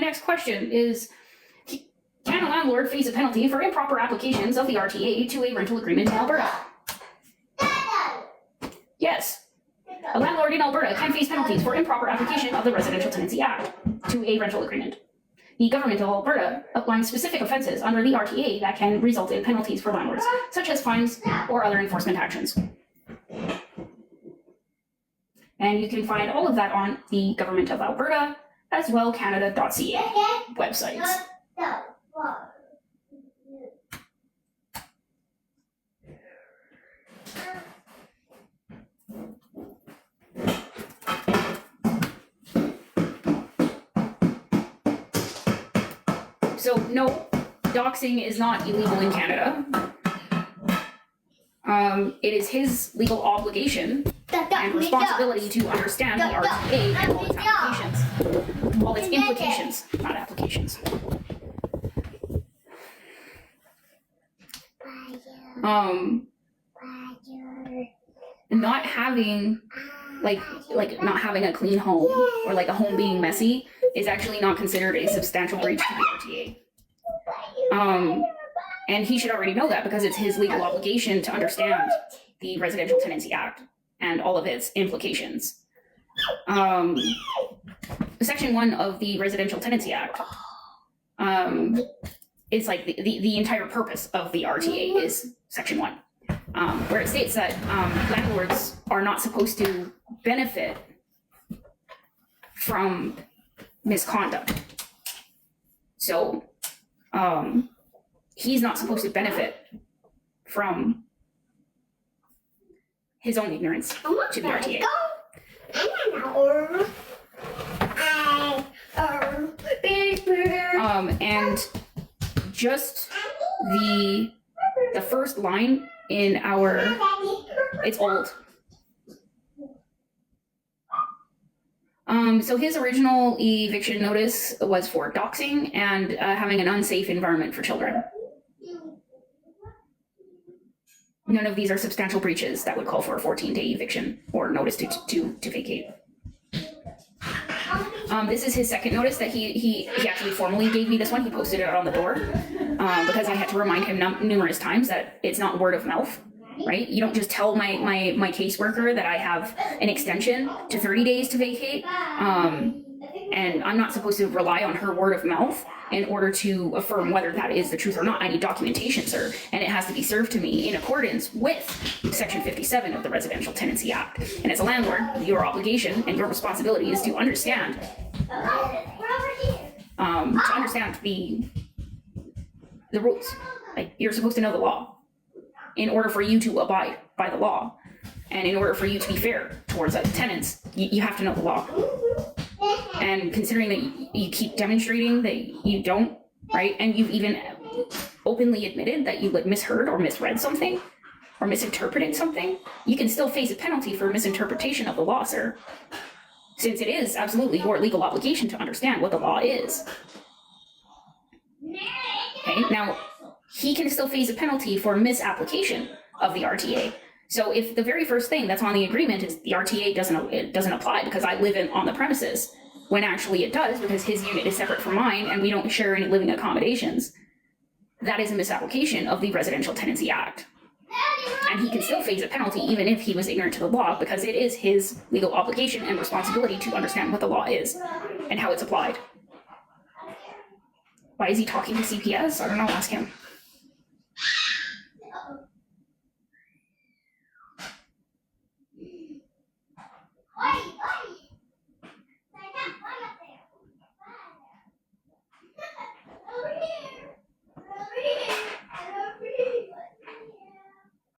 my next question is, can a landlord face a penalty for improper applications of the RTA to a rental agreement in Alberta? Yes. A landlord in Alberta can face penalties for improper application of the Residential Tenancy Act to a rental agreement. The government of Alberta outlines specific offences under the RTA that can result in penalties for landlords, such as fines or other enforcement actions. And you can find all of that on the Government of Alberta as well Canada.ca websites. So no, doxing is not illegal in Canada. It is his legal obligation and responsibility to understand the RTA and all its applications. All its implications, not applications. Not having not having a clean home or like a home being messy is actually not considered a substantial breach to the RTA. And he should already know that because it's his legal obligation to understand the Residential Tenancy Act and all of its implications. Section 1 of the Residential Tenancy Act is like the entire purpose of the RTA is Section 1, where it states that landlords are not supposed to benefit from misconduct. So he's not supposed to benefit from his own ignorance to the RTA. And just the first line in our, it's old. So his original eviction notice was for doxing and having an unsafe environment for children. None of these are substantial breaches that would call for a 14-day eviction or notice to vacate. This is his second notice that he actually formally gave me this one. He posted it on the door because I had to remind him numerous times that it's not word of mouth, right? You don't just tell my caseworker that I have an extension to 30 days to vacate, and I'm not supposed to rely on her word of mouth in order to affirm whether that is the truth or not. I need documentation, sir, and it has to be served to me in accordance with Section 57 of the Residential Tenancy Act. And as a landlord, your obligation and your responsibility is to understand the rules. Like, you're supposed to know the law in order for you to abide by the law, and in order for you to be fair towards other tenants, you have to know the law. And considering that you keep demonstrating that you don't, right, and you've even openly admitted that you misheard or misread something or misinterpreted something, you can still face a penalty for misinterpretation of the law, sir, since it is absolutely your legal obligation to understand what the law is. Okay, now he can still face a penalty for misapplication of the RTA. So if the very first thing that's on the agreement is the RTA doesn't apply because I live on the premises, when actually it does because his unit is separate from mine and we don't share any living accommodations, that is a misapplication of the Residential Tenancy Act. And he can still face a penalty even if he was ignorant to the law, because it is his legal obligation and responsibility to understand what the law is and how it's applied. Why is he talking to CPS? I don't know, ask him.